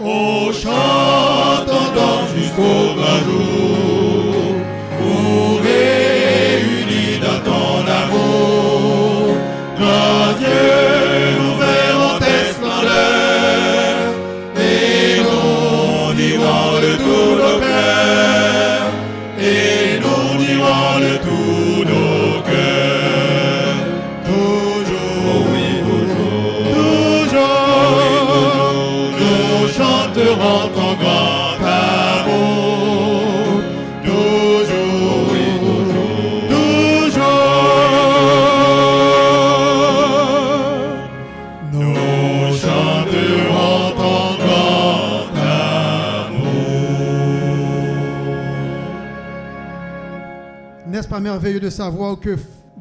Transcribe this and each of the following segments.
Oh, chantons jusqu'au grand jour, où réunis dans ton amour, grand Dieu, nous verrons tes splendeurs, et nous dirons de tout nos cœurs, et nous dirons de tout nos cœurs, toujours, toujours, nous chanterons ton grand amour, toujours, toujours, nous chanterons ton grand amour. N'est-ce pas merveilleux de savoir que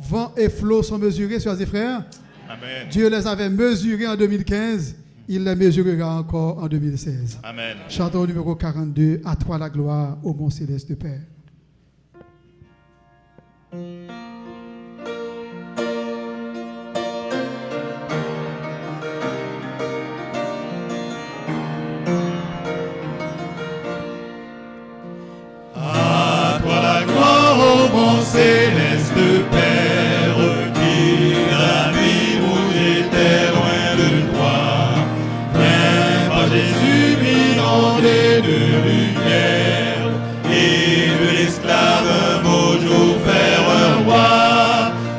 vent et flot sont mesurés, sœurs et frères? Amen. Dieu les avait mesurés en 2015, il les mesurera encore en 2016. Amen. Chantons au numéro 42, à toi la gloire, ô mon céleste Père. À toi la gloire, ô mon céleste Père, qui la nuit où j'étais loin de toi. Viens par Jésus m'inonder de lumière, et de l'esclave un beau jour faire un roi.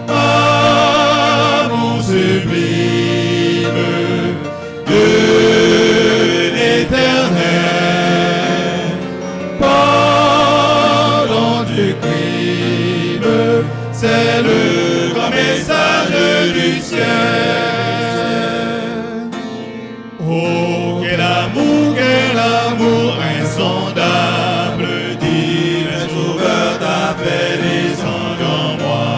Ah, mon sublime de l'Éternel, pardon du crime, c'est le grand message du ciel. Oh, quel amour insondable, divin sauveur t'a fait descendre en moi.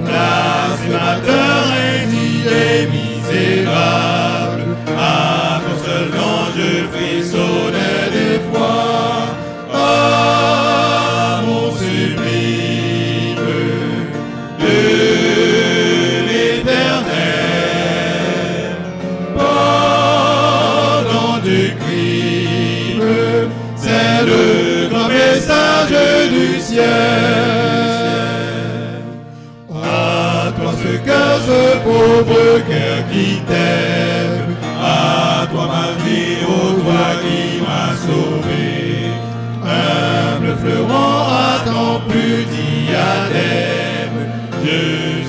Blasphémateur, indigne et misérable, à ton seul nom je frissonnais d'effroi. Ah, mon sublime de l'Éternel, pardon du crime, c'est le grand message du ciel. À toi ce cœur, ce pauvre cœur qui t'aime, à toi ma vie, ô toi qui m'as sauvé. Humble fleuron à ton plus diadème, je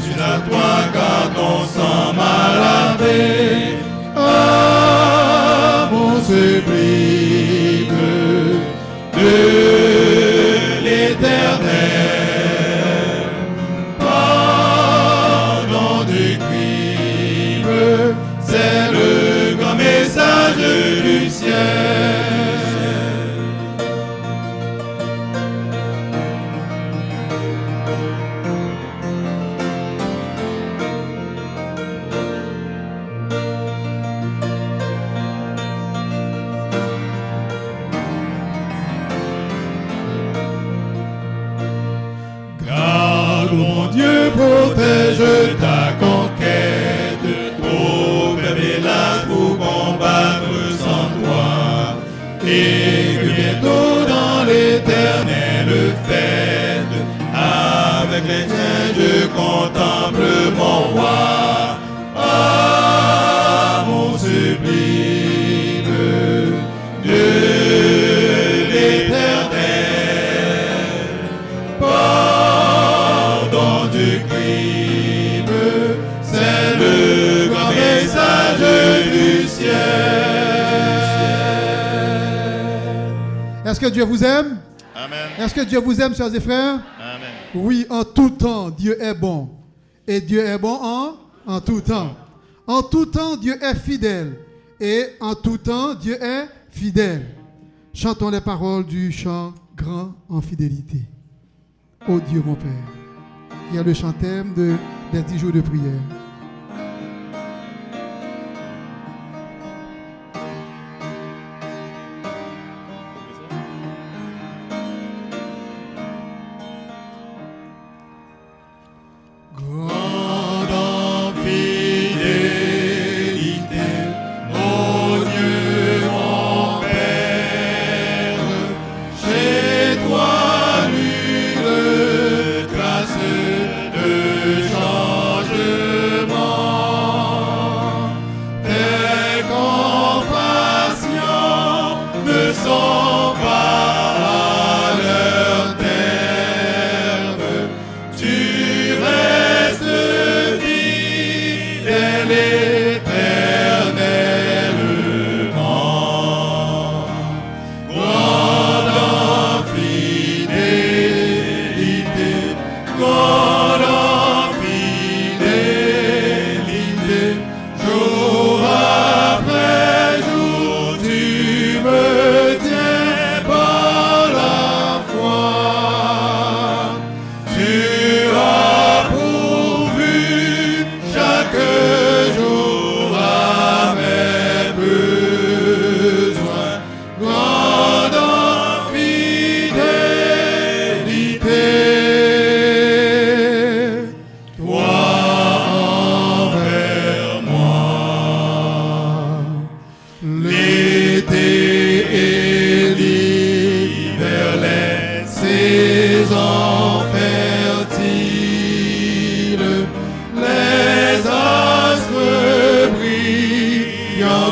suis à toi car ton sang m'a lavé. Ah, mon sublime de l'Éternel, pardon du crime, c'est le grand message du ciel. Garde, mon Dieu, protège ta conquête, ouvre mes lames pour combattre sans toi, et que bientôt dans l'éternelle fête, avec les tiens je contemple mon roi. Ah, mon sublime Dieu l'Éternel, pardon du crime, c'est le grand message du ciel. Est-ce que Dieu vous aime? Amen. Est-ce que Dieu vous aime, sœurs et frères? Amen. Oui, en tout temps, Dieu est bon. Et Dieu est bon en tout temps. En tout temps, Dieu est fidèle. Et en tout temps, Dieu est fidèle. Chantons les paroles du chant Grand en fidélité. Ô Dieu mon Père. Il y a le chant thème des 10 jours de prière. Fidélité, ô Dieu mon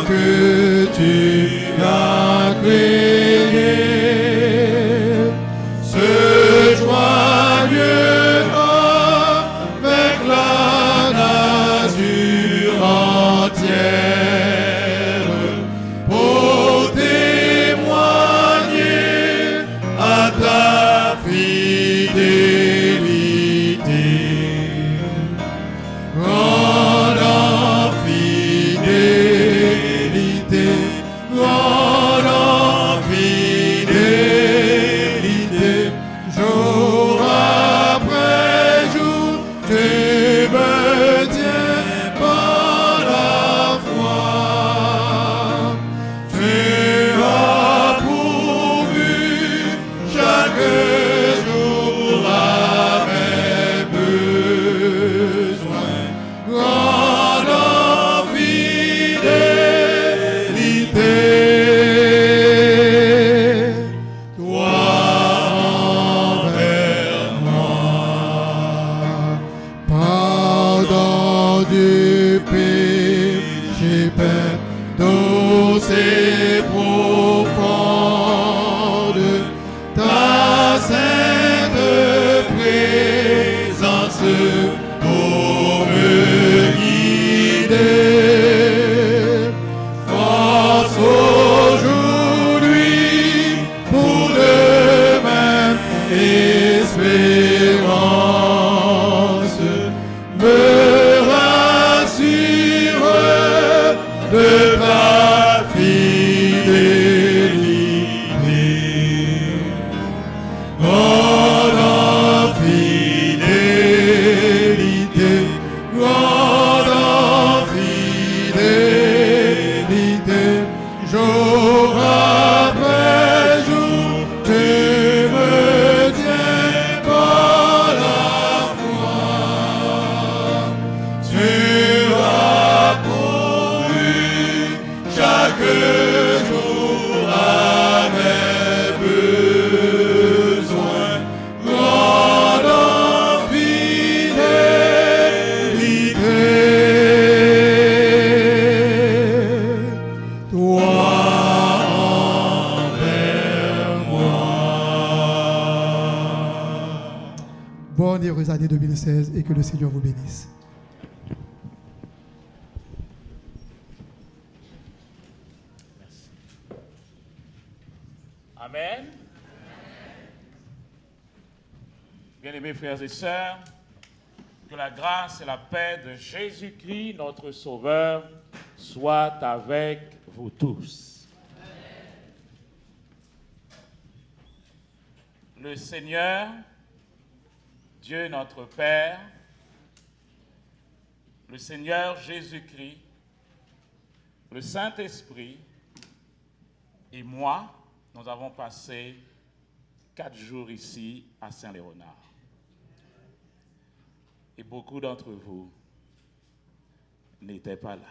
que tu as créé se joignent avec la nature entière pour témoigner à ta fidélité. Grande en fidélité, grande en fidélité, jour après jour, tu me tiens par la foi. Tu as pourvu chaque jour à mes besoins. Grande en fidélité, toi envers moi. Pardon du péché, peine douce et profonde, ta sainte présence pour me guider. Force aujourd'hui pour demain, espérance me rassure de ta fidélité. Grande en fidélité, grande en fidélité, jour après jour, tu me tiens par la foi. Tu as pourvu chaque jour à mes besoins. Grande en fidélité, toi envers moi. Bonne et heureuse année 2016 et que le Seigneur vous bénisse. Amen. Bien-aimés frères et sœurs, que la grâce et la paix de Jésus-Christ, notre Sauveur, soient avec vous tous. Le Seigneur, Dieu notre Père, le Seigneur Jésus-Christ, le Saint-Esprit et moi, nous avons passé 4 jours ici à Saint-Léonard. Et beaucoup d'entre vous n'étaient pas là.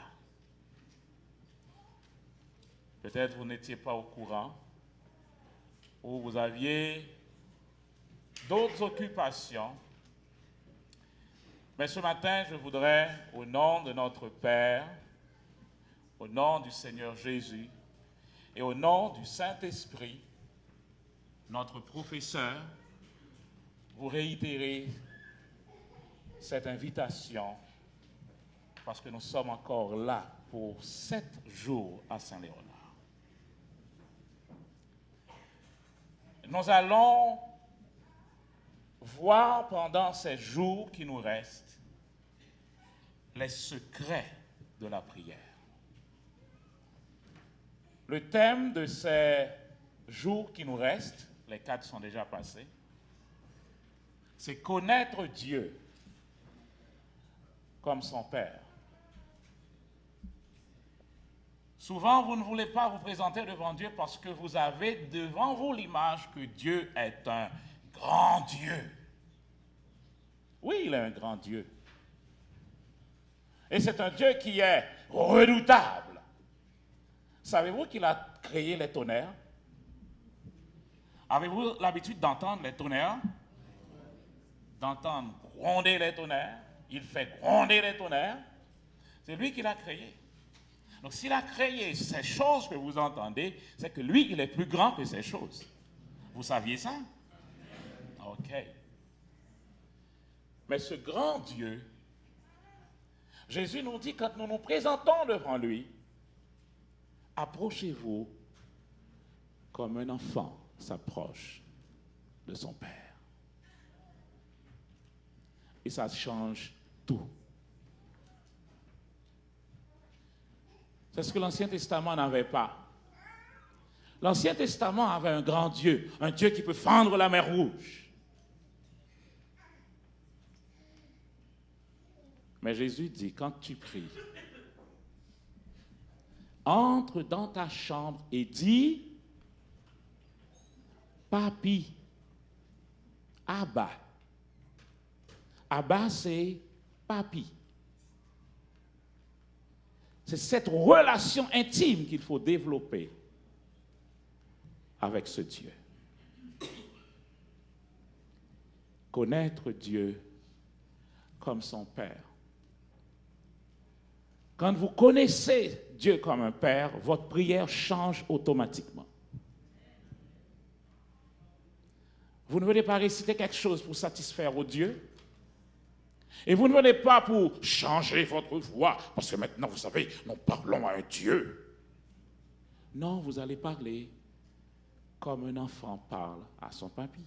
Peut-être vous n'étiez pas au courant ou vous aviez d'autres occupations. Mais ce matin, je voudrais, au nom de notre Père, au nom du Seigneur Jésus et au nom du Saint-Esprit, notre professeur, vous réitérer cette invitation parce que nous sommes encore là pour 7 jours à Saint-Léonard. Nous allons voir pendant ces jours qui nous restent les secrets de la prière. Le thème de ces jours qui nous restent, les 4 sont déjà passés, c'est connaître Dieu comme son Père. Souvent, vous ne voulez pas vous présenter devant Dieu parce que vous avez devant vous l'image que Dieu est un grand Dieu. Oui, il est un grand Dieu. Et c'est un Dieu qui est redoutable. Savez-vous qu'il a créé les tonnerres? Avez-vous l'habitude d'entendre les tonnerres? D'entendre gronder les tonnerres? Il fait gronder les tonnerres. C'est lui qui l'a créé. Donc s'il a créé ces choses que vous entendez, c'est que lui, il est plus grand que ces choses. Vous saviez ça? OK. Mais ce grand Dieu, Jésus nous dit quand nous nous présentons devant lui, approchez-vous comme un enfant s'approche de son Père. Et ça change tout. C'est ce que l'Ancien Testament n'avait pas. L'Ancien Testament avait un grand Dieu, un Dieu qui peut fendre la mer Rouge. Mais Jésus dit, quand tu pries, entre dans ta chambre et dis, Papi, Abba. Abba, c'est Papi. C'est cette relation intime qu'il faut développer avec ce Dieu. Connaître Dieu comme son Père. Quand vous connaissez Dieu comme un Père, votre prière change automatiquement. Vous ne venez pas réciter quelque chose pour satisfaire au Dieu. Et vous ne venez pas pour changer votre voix, parce que maintenant, vous savez, nous parlons à un Dieu. Non, vous allez parler comme un enfant parle à son papy.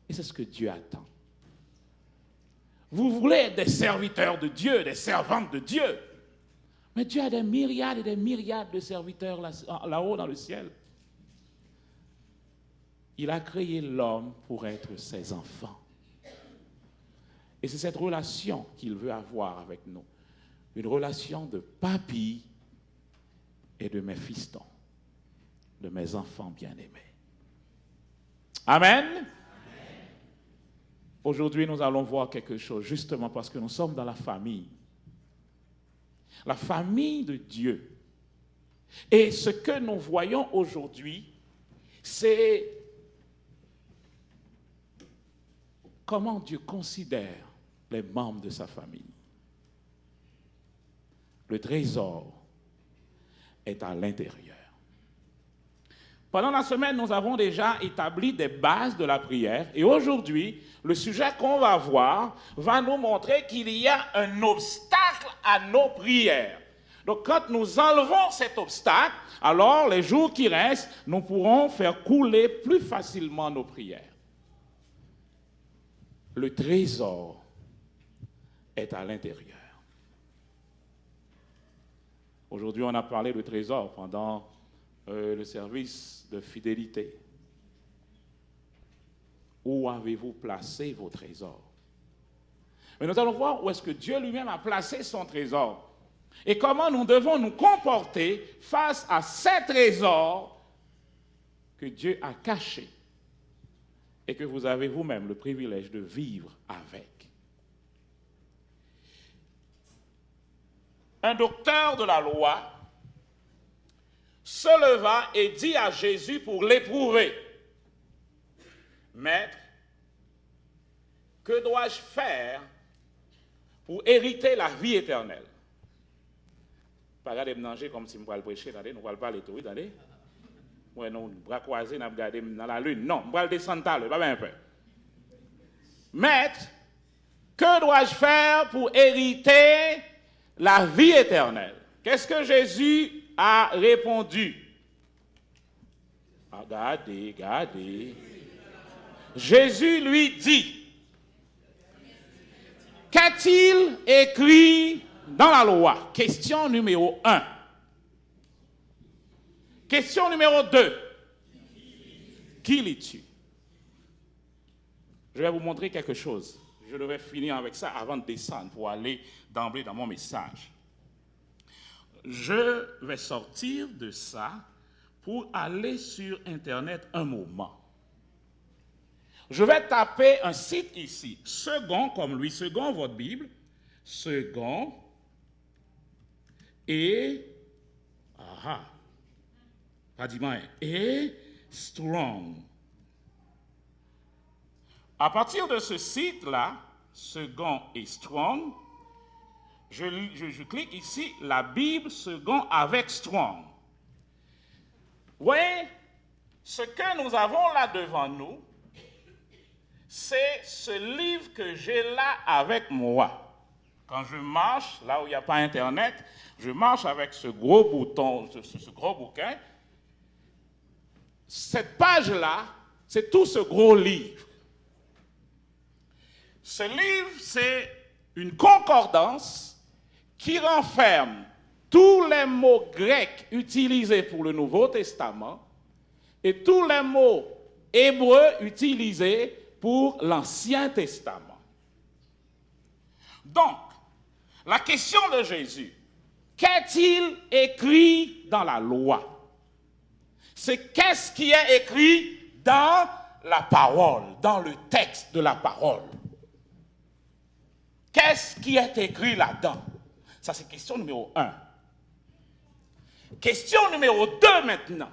Et c'est ce que Dieu attend. Vous voulez être des serviteurs de Dieu, des servantes de Dieu. Mais Dieu a des myriades et des myriades de serviteurs là-haut dans le ciel. Il a créé l'homme pour être ses enfants. Et c'est cette relation qu'il veut avoir avec nous. Une relation de papy et de mes fistons, de mes enfants bien-aimés. Amen. Amen. Aujourd'hui, nous allons voir quelque chose, justement parce que nous sommes dans la famille. La famille de Dieu. Et ce que nous voyons aujourd'hui, c'est comment Dieu considère les membres de sa famille. Le trésor est à l'intérieur. Pendant la semaine, nous avons déjà établi des bases de la prière. Et aujourd'hui, le sujet qu'on va voir va nous montrer qu'il y a un obstacle à nos prières. Donc, quand nous enlevons cet obstacle, alors les jours qui restent, nous pourrons faire couler plus facilement nos prières. Le trésor est à l'intérieur. Aujourd'hui, on a parlé de trésor pendant le service de fidélité. Où avez-vous placé vos trésors? Mais nous allons voir où est-ce que Dieu lui-même a placé son trésor et comment nous devons nous comporter face à ces trésors que Dieu a cachés et que vous avez vous-même le privilège de vivre avec. Un docteur de la loi se leva et dit à Jésus pour l'éprouver, « Maître, que dois-je faire pour hériter la vie éternelle? » Pas regarder me manger comme si je pourrais le prêcher, nous ne parlons pas les tout, attendez. Moi, non, bras croisés, nous regardons dans la lune. Non, je vais descendre là, pas bien un peu. Maître, que dois-je faire pour hériter la vie éternelle? Qu'est-ce que Jésus a répondu? Regardez, regardez. Jésus lui dit, qu'a-t-il écrit dans la loi? Question numéro 1. Question numéro 2. Qui lis-tu? Je vais vous montrer quelque chose. Je devrais finir avec ça avant de descendre pour aller d'emblée dans mon message. Je vais sortir de ça pour aller sur Internet un moment. Je vais taper un site ici, second comme lui, second votre Bible, second et et strong. À partir de ce site-là, second et strong, je clique ici, la Bible second avec Strong. Vous voyez, ce que nous avons là devant nous, c'est ce livre que j'ai là avec moi. Quand je marche, là où il n'y a pas Internet, je marche avec ce gros bouton, ce gros bouquin. Cette page-là, c'est tout ce gros livre. Ce livre, c'est une concordance qui renferme tous les mots grecs utilisés pour le Nouveau Testament et tous les mots hébreux utilisés pour l'Ancien Testament. Donc, la question de Jésus, qu'est-il écrit dans la loi? C'est qu'est-ce qui est écrit dans la parole, dans le texte de la parole. Qu'est-ce qui est écrit là-dedans? Ça, c'est question numéro 1. Question numéro 2 maintenant.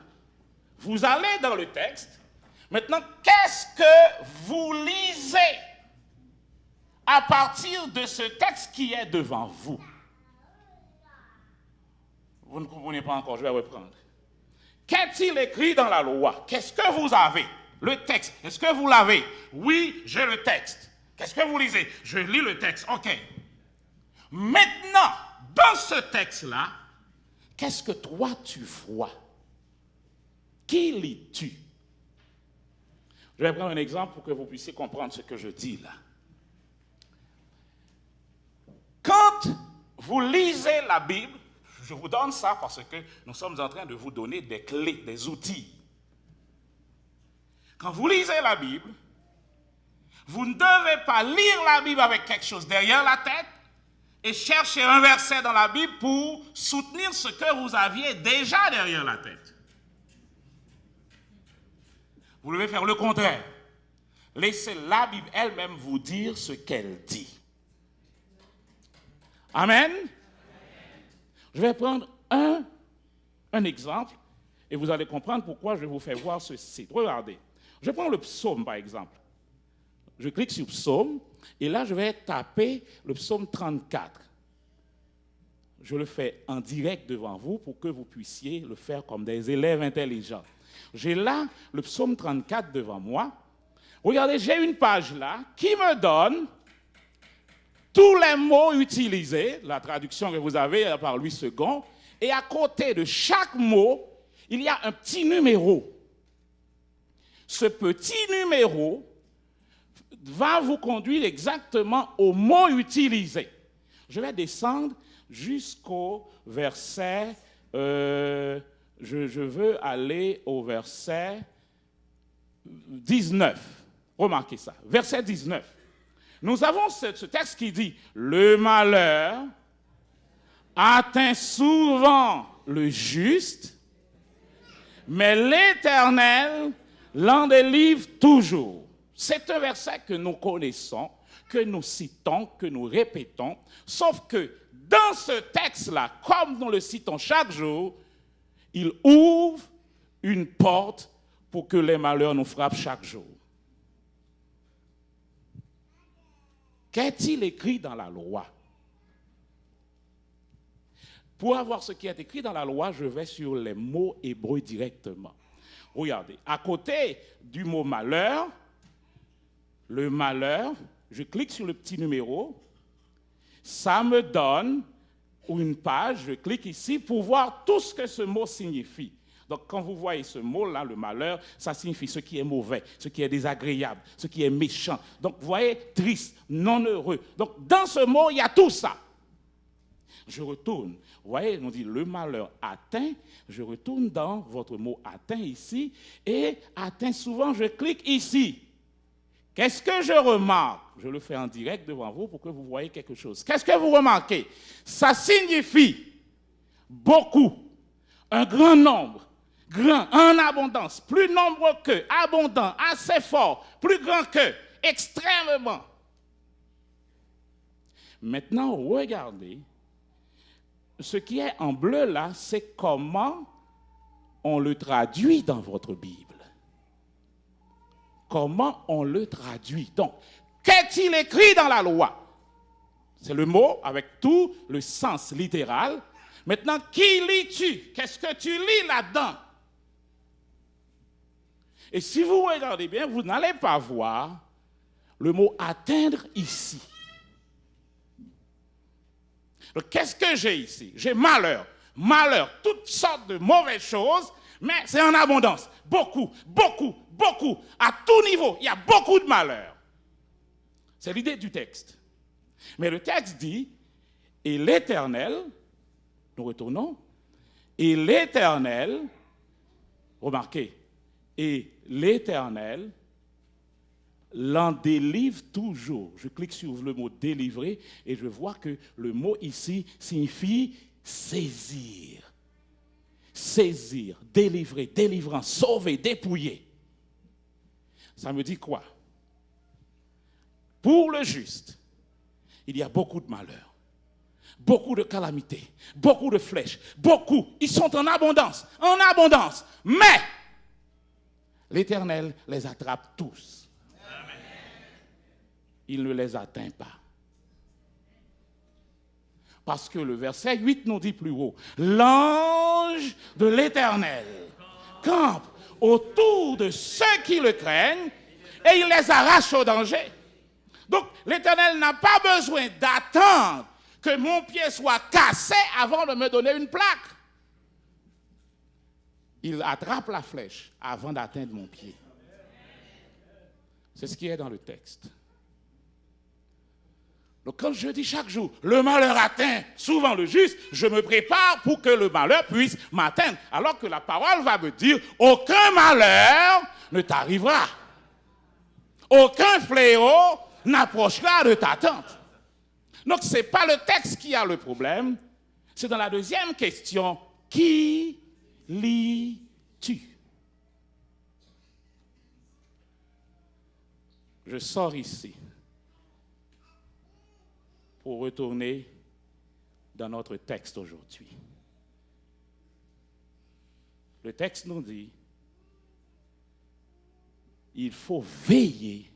Vous allez dans le texte. Maintenant, qu'est-ce que vous lisez à partir de ce texte qui est devant vous? Vous ne comprenez pas encore, je vais reprendre. Qu'est-il écrit dans la loi? Qu'est-ce que vous avez? Le texte, est-ce que vous l'avez? Oui, j'ai le texte. Qu'est-ce que vous lisez? Je lis le texte, ok. Maintenant, dans ce texte-là, qu'est-ce que toi tu vois? Qui lis-tu? Je vais prendre un exemple pour que vous puissiez comprendre ce que je dis là. Quand vous lisez la Bible, je vous donne ça parce que nous sommes en train de vous donner des clés, des outils. Quand vous lisez la Bible, vous ne devez pas lire la Bible avec quelque chose derrière la tête et chercher un verset dans la Bible pour soutenir ce que vous aviez déjà derrière la tête. Vous devez faire le contraire. Laissez la Bible elle-même vous dire ce qu'elle dit. Amen. Je vais prendre un exemple et vous allez comprendre pourquoi je vous fais voir ce site. Regardez. Je prends le psaume par exemple. Je clique sur psaume et là je vais taper le psaume 34. Je le fais en direct devant vous pour que vous puissiez le faire comme des élèves intelligents. J'ai là le psaume 34 devant moi. Regardez, j'ai une page là qui me donne tous les mots utilisés, la traduction que vous avez par Louis II, et à côté de chaque mot, il y a un petit numéro. Ce petit numéro va vous conduire exactement au mot utilisé. Je vais descendre jusqu'au verset, je veux aller au verset 19. Remarquez ça, verset 19. Nous avons ce texte qui dit « Le malheur atteint souvent le juste, mais l'Éternel l'en délivre toujours. » C'est un verset que nous connaissons, que nous citons, que nous répétons, sauf que dans ce texte-là, comme nous le citons chaque jour, il ouvre une porte pour que les malheurs nous frappent chaque jour. Qu'est-il écrit dans la loi? Pour avoir ce qui est écrit dans la loi, je vais sur les mots hébreux directement. Regardez, à côté du mot malheur, le malheur, je clique sur le petit numéro, ça me donne une page, je clique ici pour voir tout ce que ce mot signifie. Donc, quand vous voyez ce mot-là, le malheur, ça signifie ce qui est mauvais, ce qui est désagréable, ce qui est méchant. Donc, vous voyez, triste, non heureux. Donc, dans ce mot, il y a tout ça. Je retourne. Vous voyez, on dit le malheur atteint. Je retourne dans votre mot atteint ici. Et atteint, souvent, je clique ici. Qu'est-ce que je remarque? Je le fais en direct devant vous pour que vous voyez quelque chose. Qu'est-ce que vous remarquez? Ça signifie beaucoup, un grand nombre. Grand, en abondance, plus nombreux que, abondant, assez fort, plus grand que, extrêmement. Maintenant, regardez, ce qui est en bleu là, c'est comment on le traduit dans votre Bible. Comment on le traduit. Donc, qu'est-il écrit dans la loi? C'est le mot avec tout le sens littéral. Maintenant, qui lis-tu? Qu'est-ce que tu lis là-dedans? Et si vous regardez bien, vous n'allez pas voir le mot atteindre ici. Donc, qu'est-ce que j'ai ici? J'ai malheur, toutes sortes de mauvaises choses, mais c'est en abondance. Beaucoup. À tout niveau, il y a beaucoup de malheur. C'est l'idée du texte. Mais le texte dit, et l'Éternel, nous retournons, et l'Éternel, remarquez, et l'Éternel l'en délivre toujours. Je clique sur le mot délivrer et je vois que le mot ici signifie saisir. Saisir, délivrer, délivrance, sauver, dépouiller. Ça me dit quoi? Pour le juste, il y a beaucoup de malheurs, beaucoup de calamités, beaucoup de flèches, beaucoup. Ils sont en abondance, mais l'Éternel les attrape tous. Amen. Il ne les atteint pas. Parce que le verset 8 nous dit plus haut, l'ange de l'Éternel campe autour de ceux qui le craignent et il les arrache au danger. Donc l'Éternel n'a pas besoin d'attendre que mon pied soit cassé avant de me donner une plaque. Il attrape la flèche avant d'atteindre mon pied. C'est ce qui est dans le texte. Donc quand je dis chaque jour, le malheur atteint souvent le juste, je me prépare pour que le malheur puisse m'atteindre. Alors que la parole va me dire, aucun malheur ne t'arrivera. Aucun fléau n'approchera de ta tente. Donc ce n'est pas le texte qui a le problème, c'est dans la deuxième question, qui lis-tu? Je sors ici pour retourner dans notre texte aujourd'hui. Le texte nous dit, il faut veiller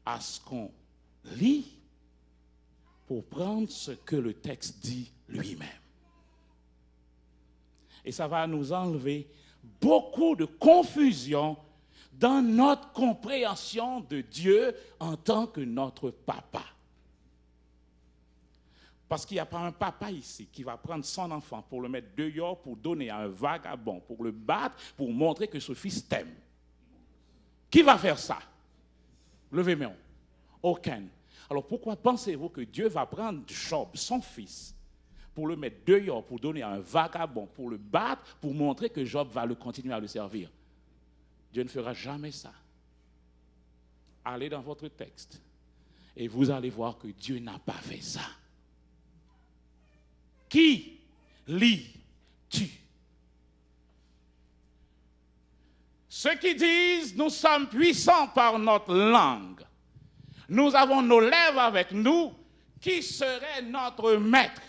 à ce qu'on lit pour prendre ce que le texte dit lui-même. Et ça va nous enlever beaucoup de confusion dans notre compréhension de Dieu en tant que notre papa. Parce qu'il n'y a pas un papa ici qui va prendre son enfant pour le mettre dehors, pour donner à un vagabond, pour le battre, pour montrer que ce fils t'aime. Qui va faire ça? Levez mes mains. Aucun. Alors pourquoi pensez-vous que Dieu va prendre Job, son fils, pour le mettre dehors, pour donner à un vagabond, pour le battre, pour montrer que Job va continuer à le servir? Dieu ne fera jamais ça. Allez dans votre texte et vous allez voir que Dieu n'a pas fait ça. Qui lis-tu? Ceux qui disent nous sommes puissants par notre langue, nous avons nos lèvres avec nous, qui serait notre maître?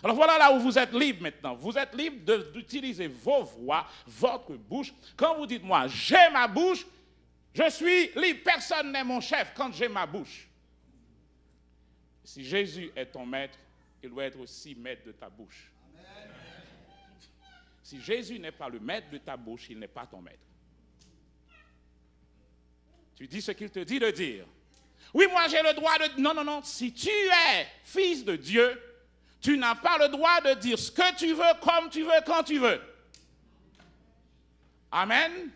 Alors voilà là où vous êtes libre maintenant. Vous êtes libre d'utiliser vos voix, votre bouche. Quand vous dites moi, j'ai ma bouche, je suis libre. Personne n'est mon chef quand j'ai ma bouche. Si Jésus est ton maître, il doit être aussi maître de ta bouche. Amen. Si Jésus n'est pas le maître de ta bouche, il n'est pas ton maître. Tu dis ce qu'il te dit de dire. Oui, moi j'ai le droit de... Non. Si tu es fils de Dieu, tu n'as pas le droit de dire ce que tu veux, comme tu veux, quand tu veux. Amen. Amen.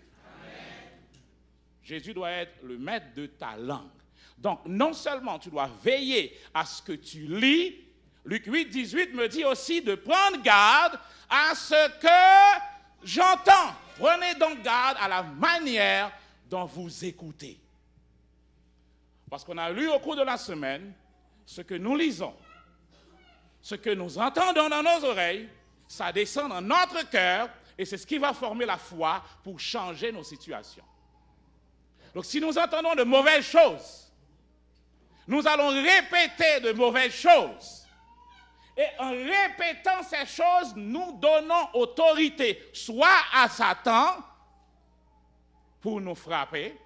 Jésus doit être le maître de ta langue. Donc, non seulement tu dois veiller à ce que tu lis, Luc 8, 18 me dit aussi de prendre garde à ce que j'entends. Prenez donc garde à la manière dont vous écoutez. Parce qu'on a lu au cours de la semaine ce que nous lisons. Ce que nous entendons dans nos oreilles, ça descend dans notre cœur et c'est ce qui va former la foi pour changer nos situations. Donc si nous entendons de mauvaises choses, nous allons répéter de mauvaises choses. Et en répétant ces choses, nous donnons autorité soit à Satan pour nous frapper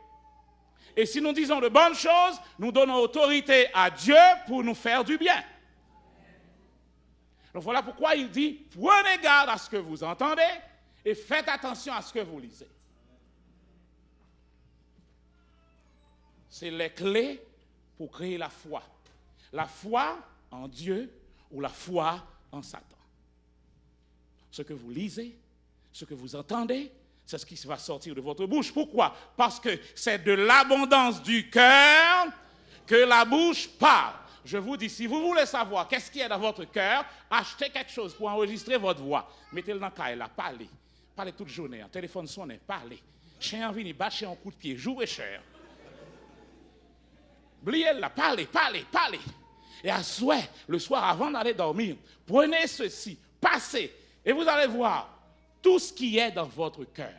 Et si nous disons de bonnes choses, nous donnons autorité à Dieu pour nous faire du bien. Donc voilà pourquoi il dit, prenez garde à ce que vous entendez et faites attention à ce que vous lisez. C'est les clés pour créer la foi. La foi en Dieu ou la foi en Satan. Ce que vous lisez, ce que vous entendez, c'est ce qui va sortir de votre bouche. Pourquoi? Parce que c'est de l'abondance du cœur que la bouche parle. Je vous dis, si vous voulez savoir qu'est-ce qui est dans votre cœur, achetez quelque chose pour enregistrer votre voix. Mettez-le dans le cahier là, parlez. Parlez toute journée, un téléphone sonne, parlez. Chien vini, bâchez un coup de pied, jouez cher. Oubliez là, parlez. Et à souhait, le soir avant d'aller dormir, prenez ceci, passez, et vous allez voir tout ce qui est dans votre cœur.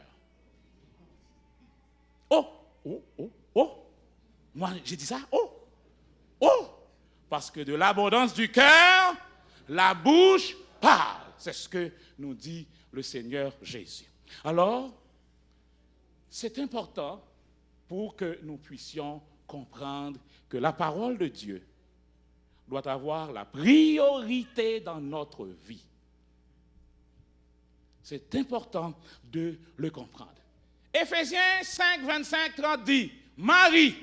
Oh. Moi, j'ai dit ça, oh. Parce que de l'abondance du cœur, la bouche parle. C'est ce que nous dit le Seigneur Jésus. Alors, c'est important pour que nous puissions comprendre que la parole de Dieu doit avoir la priorité dans notre vie. C'est important de le comprendre. Éphésiens 5, 25, 30 dit, Marie,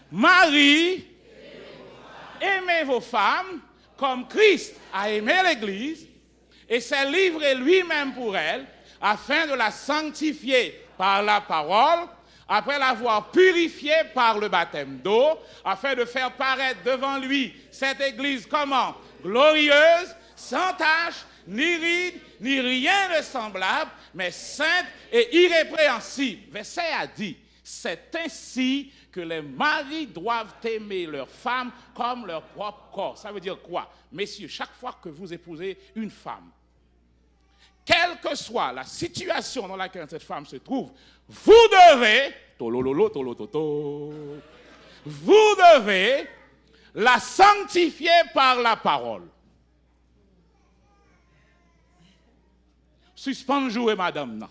Marie, aimez vos femmes comme Christ a aimé l'Église et s'est livré lui-même pour elle afin de la sanctifier par la parole, après l'avoir purifiée par le baptême d'eau, afin de faire paraître devant lui cette Église comment? Glorieuse, sans tache, ni ride, ni rien de semblable, mais sainte et irrépréhensible. Verset a dit, c'est ainsi que les maris doivent aimer leurs femmes comme leur propre corps. Ça veut dire quoi? Messieurs, chaque fois que vous épousez une femme, quelle que soit la situation dans laquelle cette femme se trouve, vous devez la sanctifier par la parole. Suspendre jouer, madame, non.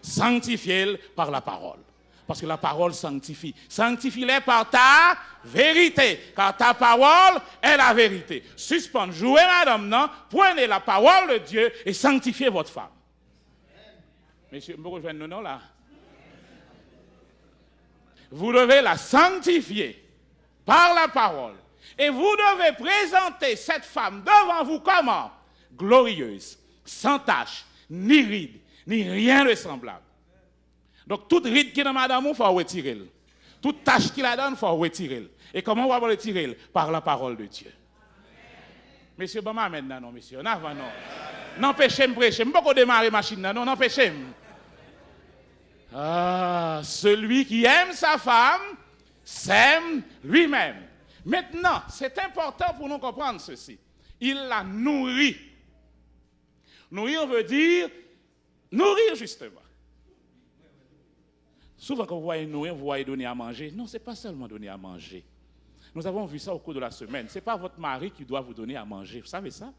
Sanctifiez-le par la parole. Parce que la parole sanctifie. Sanctifie-les par ta vérité. Car ta parole est la vérité. Suspendre jouer, madame, non. Prenez la parole de Dieu et sanctifiez votre femme. Messieurs, vous rejoignez non là. Vous devez la sanctifier par la parole. Et vous devez présenter cette femme devant vous comment? Glorieuse, sans tache, ni ride, ni rien de semblable. Donc, toute ride qui est dans madame, il faut retirer. Toute tâche qu'il a donne, il faut retirer. Et comment on va le retirer? Par la parole de Dieu. Monsieur, bon, maintenant, non, monsieur. Non, non. N'empêchez-moi prêcher. Je ne peux pas démarrer la machine, non, n'empêchez-moi. Ah, celui qui aime sa femme s'aime lui-même. Maintenant, c'est important pour nous comprendre ceci. Il la nourrit. Nourrir veut dire nourrir justement. Souvent quand vous voyez nourrir, vous voyez donner à manger. Non, ce n'est pas seulement donner à manger. Nous avons vu ça au cours de la semaine. Ce n'est pas votre mari qui doit vous donner à manger. Vous savez ça?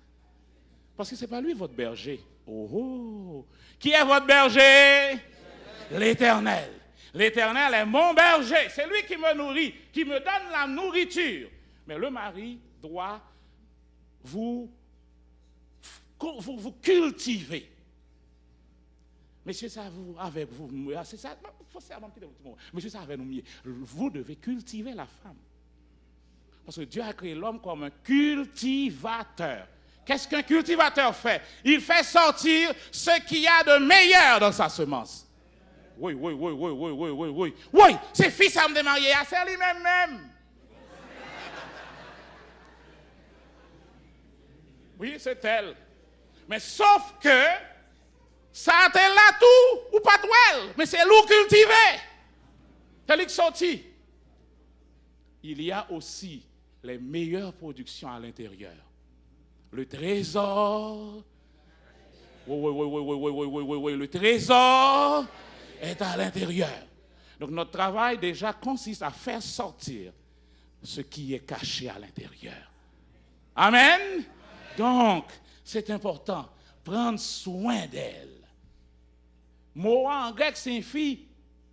Parce que ce n'est pas lui votre berger. Oh! Qui est votre berger? L'Éternel. L'Éternel est mon berger. C'est lui qui me nourrit, qui me donne la nourriture. Mais le mari doit vous cultiver. Monsieur, ça vous, avec vous, c'est ça, monsieur, ça avec nous, vous devez cultiver la femme. Parce que Dieu a créé l'homme comme un cultivateur. Qu'est-ce qu'un cultivateur fait? Il fait sortir ce qu'il y a de meilleur dans sa semence. Oui. Oui, c'est fils à me démarier, c'est lui-même. Oui, c'est elle. Mais sauf que, ça a été là tout, ou pas tout elle, mais c'est l'eau cultivée. C'est lui qui sorti. Il y a aussi les meilleures productions à l'intérieur. Le trésor. Oui, le trésor est à l'intérieur. Donc notre travail déjà consiste à faire sortir ce qui est caché à l'intérieur. Amen. Donc, c'est important prendre soin d'elle. Mot en grec signifie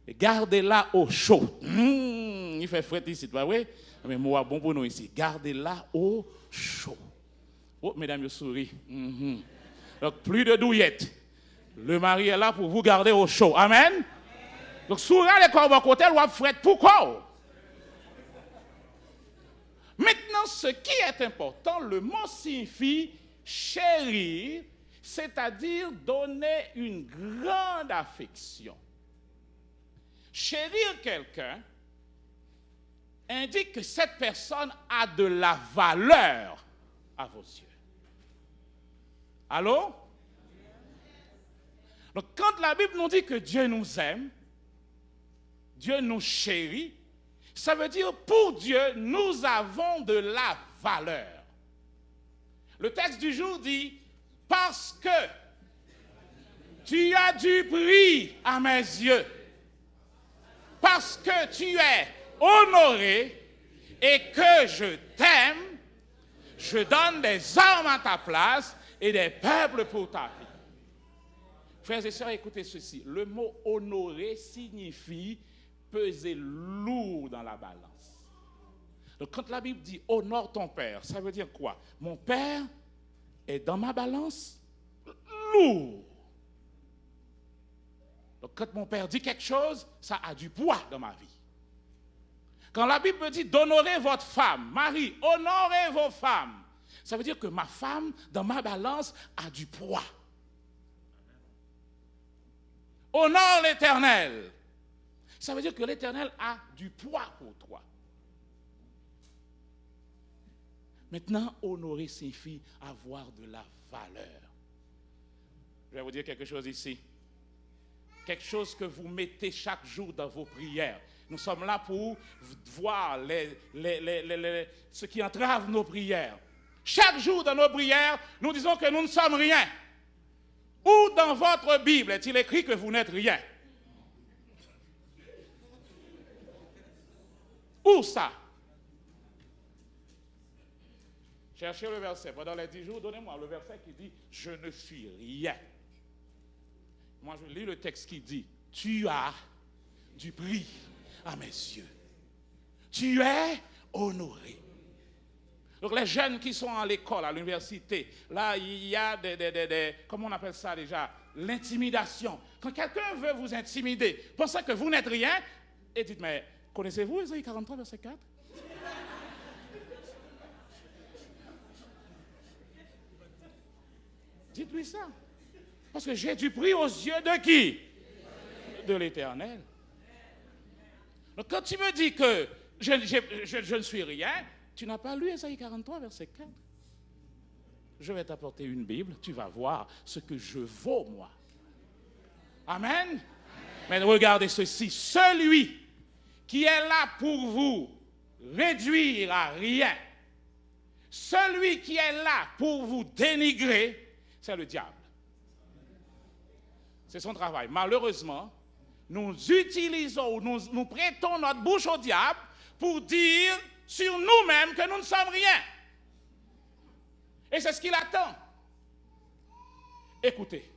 gardez-la au chaud. Il fait frais ici, pas vrai? Mais mot bon pour nous ici. Gardez-la au chaud. Oh, mesdames, vous souriez. Donc, plus de douillettes. Le mari est là pour vous garder au chaud. Amen. Donc, sourire les corps à côté, ou fret pourquoi? Maintenant, ce qui est important, le mot signifie chérir, c'est-à-dire donner une grande affection. Chérir quelqu'un indique que cette personne a de la valeur à vos yeux. Allô? Donc, quand la Bible nous dit que Dieu nous aime, Dieu nous chérit, ça veut dire pour Dieu, nous avons de la valeur. Le texte du jour dit, parce que tu as du prix à mes yeux, parce que tu es honoré et que je t'aime, je donne des armes à ta place et des peuples pour ta vie. Frères et sœurs, écoutez ceci. Le mot honorer signifie peser lourd dans la balance. Donc quand la Bible dit honore ton père, ça veut dire quoi? Mon père est dans ma balance lourd. Donc quand mon père dit quelque chose, ça a du poids dans ma vie. Quand la Bible dit d'honorer votre femme, mari, honorez vos femmes, ça veut dire que ma femme, dans ma balance, a du poids. Honore l'Éternel. Ça veut dire que l'Éternel a du poids pour toi. Maintenant, honorer signifie avoir de la valeur. Je vais vous dire quelque chose ici. Quelque chose que vous mettez chaque jour dans vos prières. Nous sommes là pour voir ce qui entrave nos prières. Chaque jour dans nos prières, nous disons que nous ne sommes rien. Où dans votre Bible est-il écrit que vous n'êtes rien? Où ça? Cherchez le verset. Pendant les 10 jours, donnez-moi le verset qui dit « Je ne suis rien ». Moi, je lis le texte qui dit « Tu as du prix à mes yeux. Tu es honoré. » Donc les jeunes qui sont à l'école, à l'université, là, il y a comment on appelle ça déjà? L'intimidation. Quand quelqu'un veut vous intimider, pensez que vous n'êtes rien, et dites, mais connaissez-vous Ésaïe 43, verset 4? Dites-lui ça. Parce que j'ai du prix aux yeux de qui? De l'Éternel. Donc quand tu me dis que je ne suis rien, tu n'as pas lu Ésaïe 43, verset 4. Je vais t'apporter une Bible, tu vas voir ce que je vaux, moi. Amen. Mais regardez ceci, celui qui est là pour vous réduire à rien, celui qui est là pour vous dénigrer, c'est le diable. C'est son travail. Malheureusement, nous utilisons, nous prêtons notre bouche au diable pour dire sur nous-mêmes que nous ne sommes rien. Et c'est ce qu'il attend. Écoutez,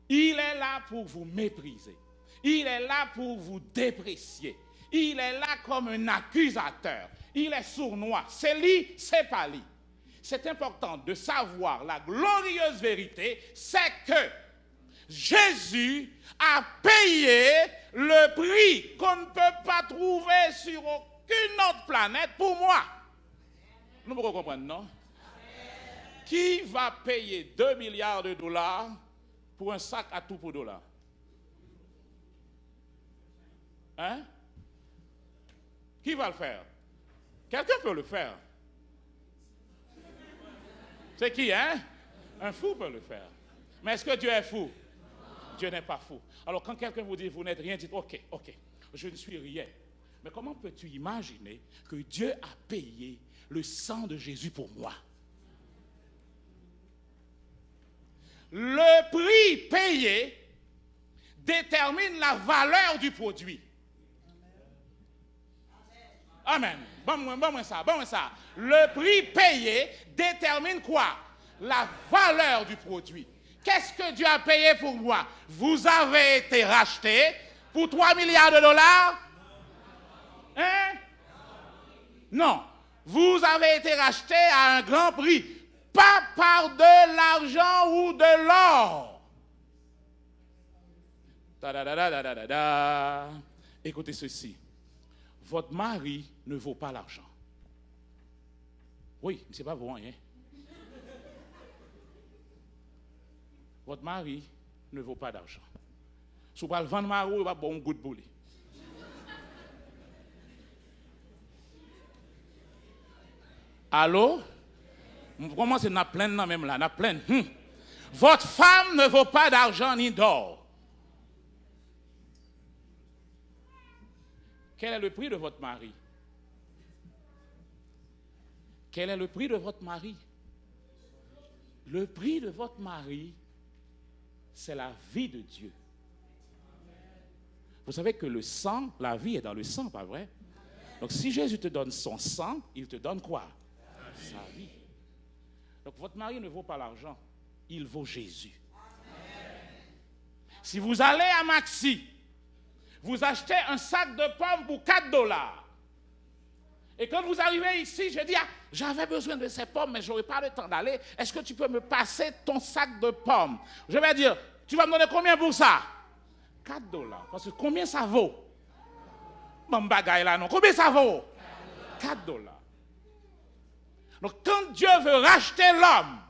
il est là pour vous mépriser. Il est là pour vous déprécier. Il est là comme un accusateur. Il est sournois. C'est lui, c'est pas lui. C'est important de savoir la glorieuse vérité, c'est que Jésus a payé le prix qu'on ne peut pas trouver sur aucune autre planète pour moi. Nous pouvons comprendre, non? Qui va payer 2 milliards de dollars pour un sac à tout pour dollars? Hein? Qui va le faire? Quelqu'un peut le faire. C'est qui, hein? Un fou peut le faire. Mais est-ce que Dieu est fou? Dieu n'est pas fou. Alors quand quelqu'un vous dit vous n'êtes rien, dites ok, je ne suis rien. Mais comment peux-tu imaginer que Dieu a payé le sang de Jésus pour moi? Le prix payé détermine la valeur du produit. Amen. Bon ça. Le prix payé détermine quoi? La valeur du produit. qu'est-ce que Dieu a payé pour moi? Vous avez été racheté pour 3 milliards de dollars? Hein? Non. Vous avez été racheté à un grand prix. Pas par de l'argent ou de l'or. Écoutez ceci. Votre mari ne vaut pas l'argent. Oui, mais ce n'est pas vous, hein? Votre mari ne vaut pas d'argent. Si vous parlez de vendre mari, il va bon goût de boulet. Allô? Comment c'est na pleine là même là, na pleine. Votre femme ne vaut pas d'argent ni d'or. Quel est le prix de votre mari? Quel est le prix de votre mari? Le prix de votre mari, c'est la vie de Dieu. Vous savez que le sang, la vie est dans le sang, pas vrai? Donc si Jésus te donne son sang, il te donne quoi? Sa vie. Donc votre mari ne vaut pas l'argent, il vaut Jésus. Si vous allez à Maxi, vous achetez un sac de pommes pour 4 dollars. Et quand vous arrivez ici, je dis, j'avais besoin de ces pommes, mais je n'aurai pas le temps d'aller. Est-ce que tu peux me passer ton sac de pommes? Je vais dire, tu vas me donner combien pour ça? 4 dollars. Parce que combien ça vaut? Mon bagaille là, non. Combien ça vaut? 4 dollars. Donc quand Dieu veut racheter l'homme,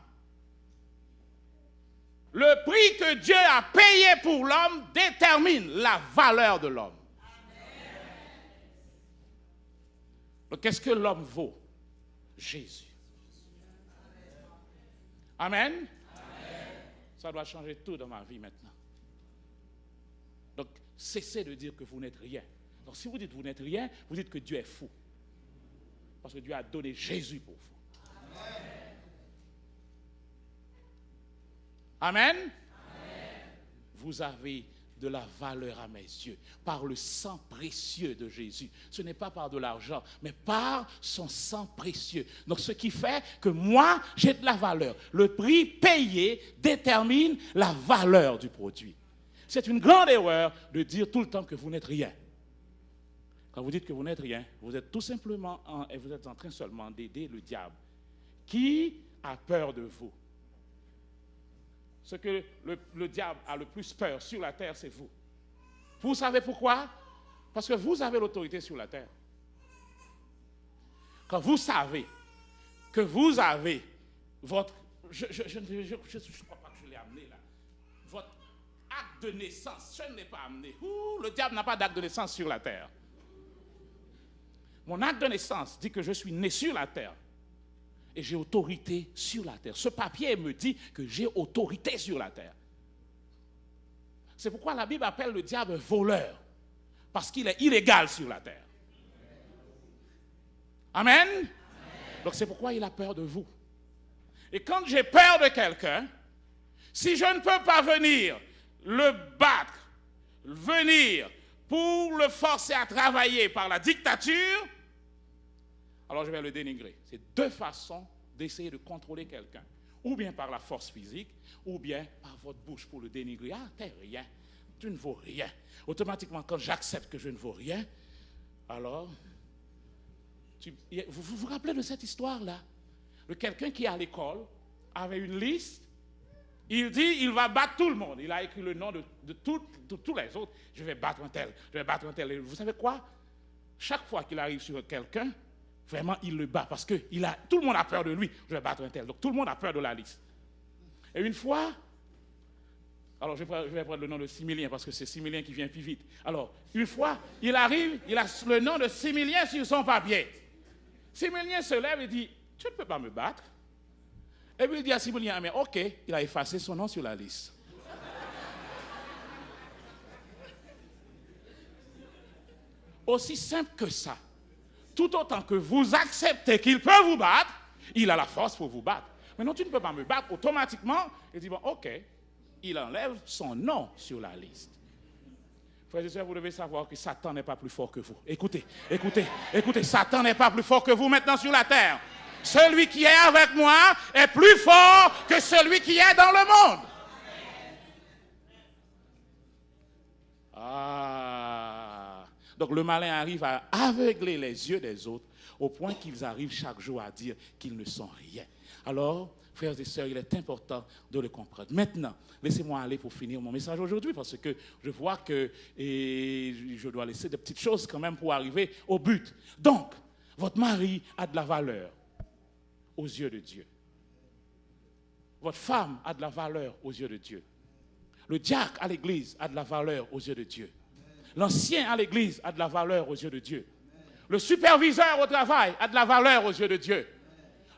le prix que Dieu a payé pour l'homme détermine la valeur de l'homme. Donc qu'est-ce que l'homme vaut? Jésus. Amen. Amen. Ça doit changer tout dans ma vie maintenant. Donc cessez de dire que vous n'êtes rien. Donc si vous dites que vous n'êtes rien, vous dites que Dieu est fou. Parce que Dieu a donné Jésus pour vous. Amen. Amen. Vous avez de la valeur à mes yeux par le sang précieux de Jésus. Ce n'est pas par de l'argent, mais par son sang précieux. Donc ce qui fait que moi, j'ai de la valeur. Le prix payé détermine la valeur du produit. C'est une grande erreur de dire tout le temps que vous n'êtes rien. Quand vous dites que vous n'êtes rien, vous êtes tout simplement vous êtes en train seulement d'aider le diable qui a peur de vous. Ce que le diable a le plus peur sur la terre, c'est vous. Vous savez pourquoi? Parce que vous avez l'autorité sur la terre. Quand vous savez que vous avez votre... Je ne crois pas que je l'ai amené là. Votre acte de naissance, je ne l'ai pas amené. Le diable n'a pas d'acte de naissance sur la terre. Mon acte de naissance dit que je suis né sur la terre. Et j'ai autorité sur la terre. Ce papier me dit que j'ai autorité sur la terre. C'est pourquoi la Bible appelle le diable voleur. Parce qu'il est illégal sur la terre. Amen. Amen. Donc c'est pourquoi il a peur de vous. Et quand j'ai peur de quelqu'un, si je ne peux pas venir le battre, venir pour le forcer à travailler par la dictature, alors je vais le dénigrer. C'est deux façons d'essayer de contrôler quelqu'un. Ou bien par la force physique, ou bien par votre bouche pour le dénigrer. Ah, t'es rien, tu ne vaux rien. Automatiquement, quand j'accepte que je ne vaux rien, alors, vous vous rappelez de cette histoire-là? De quelqu'un qui, à l'école, avait une liste. Il dit, il va battre tout le monde. Il a écrit le nom de tous les autres. Je vais battre un tel, je vais battre un tel. Et vous savez quoi? Chaque fois qu'il arrive sur quelqu'un, vraiment, il le bat parce que tout le monde a peur de lui. Je vais battre un tel. Donc, tout le monde a peur de la liste. Et une fois, alors je vais prendre le nom de Similien parce que c'est Similien qui vient plus vite. Alors, une fois, il arrive, il a le nom de Similien sur son papier. Similien se lève et dit, tu ne peux pas me battre. Et puis il dit à Similien, mais ok, il a effacé son nom sur la liste. Aussi simple que ça. Tout autant que vous acceptez qu'il peut vous battre, il a la force pour vous battre. Mais non, tu ne peux pas me battre automatiquement. Il dit, bon, ok, il enlève son nom sur la liste. Frères et sœurs, vous devez savoir que Satan n'est pas plus fort que vous. Écoutez, Satan n'est pas plus fort que vous maintenant sur la terre. Celui qui est avec moi est plus fort que celui qui est dans le monde. Donc le malin arrive à aveugler les yeux des autres au point qu'ils arrivent chaque jour à dire qu'ils ne sont rien. Alors, frères et sœurs, il est important de le comprendre. Maintenant, laissez-moi aller pour finir mon message aujourd'hui parce que je vois que je dois laisser des petites choses quand même pour arriver au but. Donc, votre mari a de la valeur aux yeux de Dieu. Votre femme a de la valeur aux yeux de Dieu. Le diacre à l'église a de la valeur aux yeux de Dieu. L'ancien à l'église a de la valeur aux yeux de Dieu. Le superviseur au travail a de la valeur aux yeux de Dieu.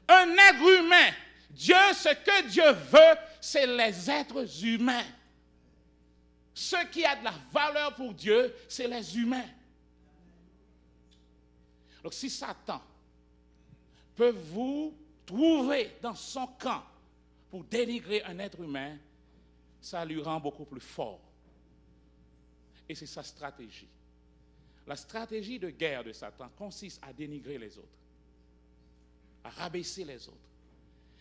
Un être humain, Dieu, ce que Dieu veut, c'est les êtres humains. Ce qui a de la valeur pour Dieu, c'est les humains. Donc si Satan peut vous trouver dans son camp pour dénigrer un être humain, ça lui rend beaucoup plus fort. Et c'est sa stratégie. La stratégie de guerre de Satan consiste à dénigrer les autres, à rabaisser les autres.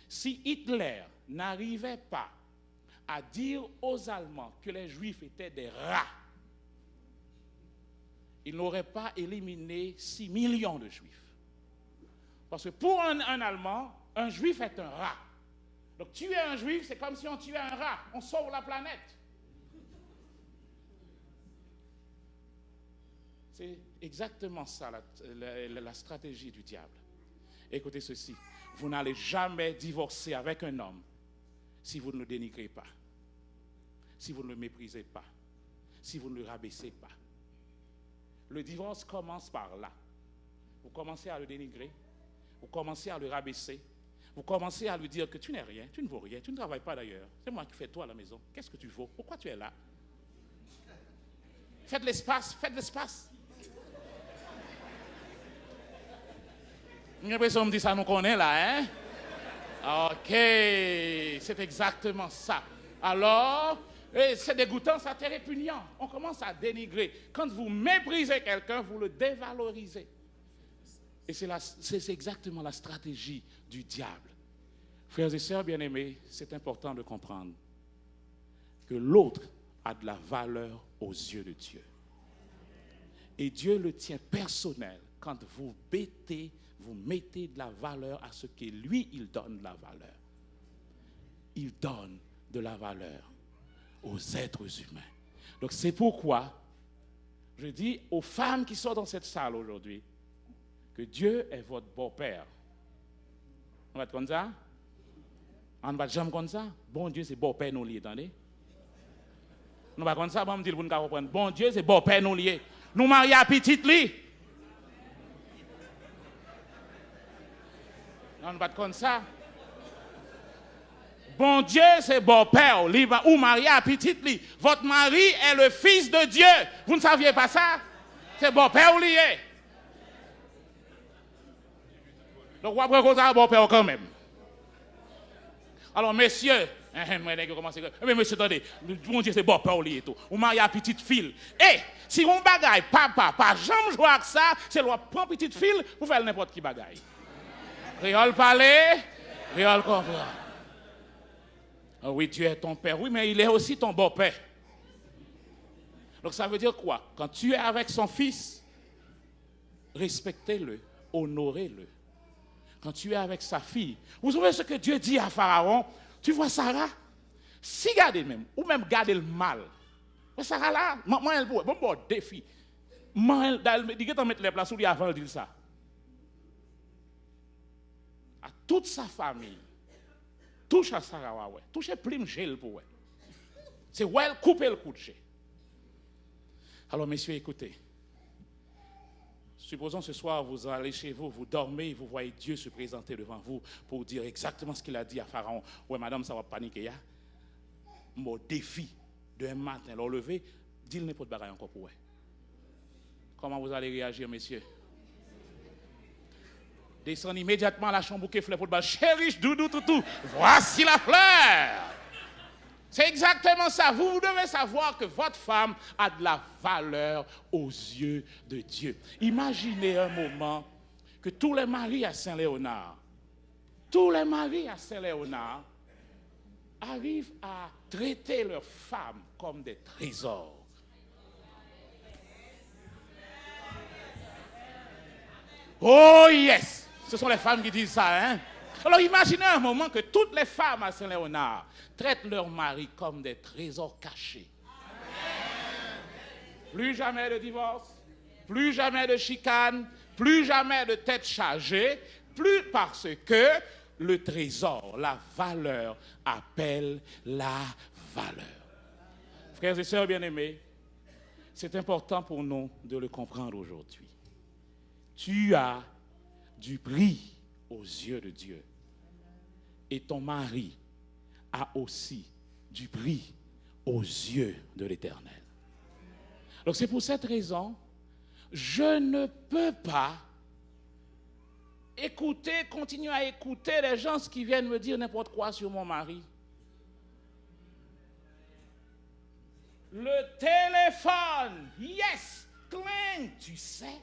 Si Hitler n'arrivait pas à dire aux Allemands que les Juifs étaient des rats, il n'aurait pas éliminé 6 millions de Juifs. Parce que pour un Allemand, un Juif est un rat. Donc tuer un Juif, c'est comme si on tuait un rat. On sauve la planète. C'est exactement ça la stratégie du diable. Écoutez ceci, vous n'allez jamais divorcer avec un homme si vous ne le dénigrez pas, si vous ne le méprisez pas, si vous ne le rabaissez pas. Le divorce commence par là. Vous commencez à le dénigrer, vous commencez à le rabaisser, vous commencez à lui dire que tu n'es rien, tu ne vaux rien, tu ne travailles pas d'ailleurs. C'est moi qui fais toi à la maison. Qu'est-ce que tu vaux? Pourquoi tu es là? Faites de l'espace, faites de l'espace. J'ai l'impression qu'on me dit ça, nous connaît là, hein? Ok, c'est exactement ça. Alors, c'est dégoûtant, ça c'est répugnant. On commence à dénigrer. Quand vous méprisez quelqu'un, vous le dévalorisez. Et c'est exactement la stratégie du diable. Frères et sœurs bien-aimés, c'est important de comprendre que l'autre a de la valeur aux yeux de Dieu. Et Dieu le tient personnel quand vous mettez de la valeur à ce que lui, il donne de la valeur. Il donne de la valeur aux êtres humains. Donc c'est pourquoi je dis aux femmes qui sont dans cette salle aujourd'hui que Dieu est votre beau-père. On va être comme ça? On va jamais comme ça? Bon Dieu, c'est beau-père nous liés, attendez? On va comme ça, on va me dire pour nous comprendre. Bon Dieu, c'est beau-père nous liés. Nous marions à petite lit. On va être comme ça. Bon Dieu, c'est beau-père, ou marié à petite lit. Votre mari est le fils de Dieu. Vous ne saviez pas ça? C'est beau-père lié. Donc, on va prendre beau-père quand même. Alors, messieurs, mais monsieur, attendez, bon Dieu, c'est beau-père lié tout. Ou marié à petite fille. Et si on bagaille, papa, pas jamais jouer avec ça, c'est le prendre petite fille pour faire n'importe qui bagaille. Créole parler, créole comprendre. Oh oui, Dieu est ton père. Oui, mais il est aussi ton beau-père. Donc ça veut dire quoi? Quand tu es avec son fils, respectez-le, honorez-le. Quand tu es avec sa fille, vous savez ce que Dieu dit à Pharaon? Tu vois Sarah? Si gardez même, ou même gardez le mal. Mais Sarah là, moi elle bon défi. Moi elle dit que tu mettre les places où il avant de dire ça. À toute sa famille. Touche à Sarah, ouais. Touche prime gel pour ouais. C'est ouais, couper le coup de gel. Alors, messieurs, écoutez. Supposons ce soir, vous allez chez vous, vous dormez, vous voyez Dieu se présenter devant vous pour dire exactement ce qu'il a dit à Pharaon. Ouais, madame, ça va paniquer. Mon défi d'un matin, leur lever, dis-le n'importe quoi encore pour ouais. Comment vous allez réagir, messieurs? Descends immédiatement à la chambre bouquet fleur pour le bal. Chérie, doudou, toutou, voici la fleur. C'est exactement ça. Vous devez savoir que votre femme a de la valeur aux yeux de Dieu. Imaginez un moment que tous les maris à Saint-Léonard, arrivent à traiter leurs femmes comme des trésors. Oh yes! Ce sont les femmes qui disent ça, hein? Alors imaginez un moment que toutes les femmes à Saint-Léonard traitent leurs maris comme des trésors cachés. Plus jamais de divorce, plus jamais de chicane, plus jamais de tête chargée, plus parce que le trésor, la valeur, appelle la valeur. Frères et sœurs bien-aimés, c'est important pour nous de le comprendre aujourd'hui. Tu as du prix aux yeux de Dieu. Et ton mari a aussi du prix aux yeux de l'Éternel. Donc c'est pour cette raison, je ne peux pas continuer à écouter les gens qui viennent me dire n'importe quoi sur mon mari. Le téléphone, yes, cling, tu sais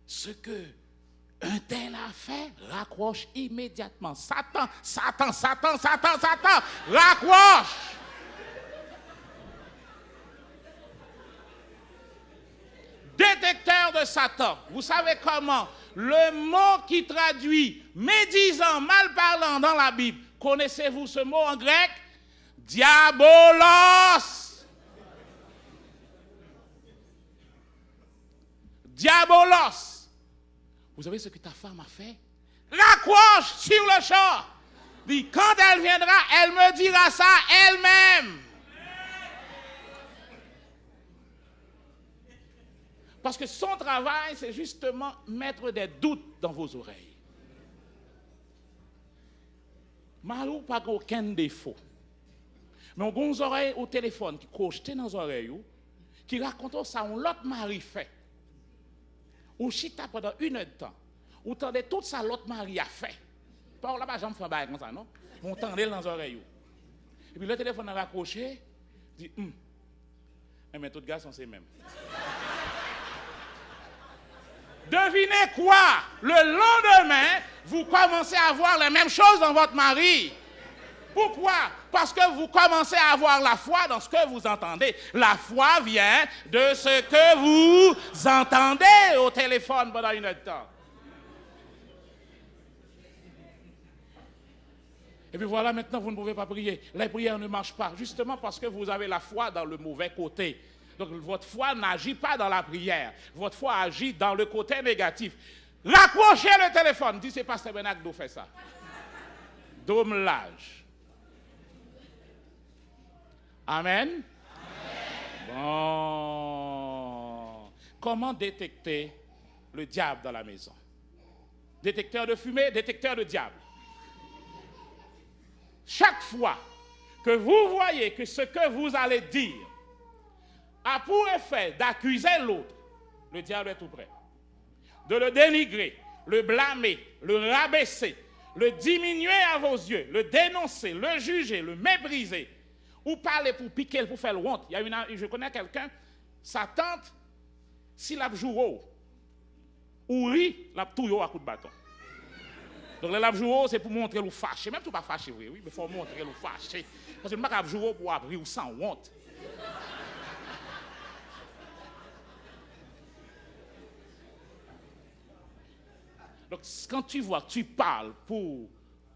ce que un tel a fait, raccroche immédiatement. Satan, raccroche. Détecteur de Satan. Vous savez comment? Le mot qui traduit médisant, mal parlant dans la Bible. Connaissez-vous ce mot en grec? Diabolos. Diabolos. Vous savez ce que ta femme a fait? Raccroche sur le champ. Dit, quand elle viendra, elle me dira ça elle-même. Parce que son travail, c'est justement mettre des doutes dans vos oreilles. Malou pas aucun défaut. Mais on a des oreilles au téléphone qui crochetent dans les oreilles, qui racontent ça, on l'autre mari fait. Ou chita pendant 1 heure de temps. Ou tendez tout ça l'autre mari a fait. Par là-bas, j'en fais bail comme ça, non? On tendait dans les oreilles. Et puis le téléphone a raccroché, dit, mais tout gars sont ces mêmes. Devinez quoi? Le lendemain, vous commencez à voir les mêmes choses dans votre mari. Pourquoi? Parce que vous commencez à avoir la foi dans ce que vous entendez. La foi vient de ce que vous entendez au téléphone pendant 1 heure de temps. Et puis voilà, maintenant, vous ne pouvez pas prier. La prière ne marche pas, justement parce que vous avez la foi dans le mauvais côté. Donc, votre foi n'agit pas dans la prière. Votre foi agit dans le côté négatif. Raccrochez le téléphone. Dis, c'est Pasteur Benac qui fait ça. Dommelage. Amen. Bon. Comment détecter le diable dans la maison? Détecteur de fumée, détecteur de diable. Chaque fois que vous voyez que ce que vous allez dire a pour effet d'accuser l'autre, le diable est tout prêt. De le dénigrer, le blâmer, le rabaisser, le diminuer à vos yeux, le dénoncer, le juger, le mépriser, ou parler pour piquer, pour faire honte. Je connais quelqu'un, sa tante, s'il a joué ou rit, la touille à coup de bâton. Donc le joué, c'est pour montrer le fâché. Même tout pas fâché, oui, mais il faut montrer le fâché. Parce que le mec joué pour rire ou sans honte. Donc, quand tu vois, tu parles pour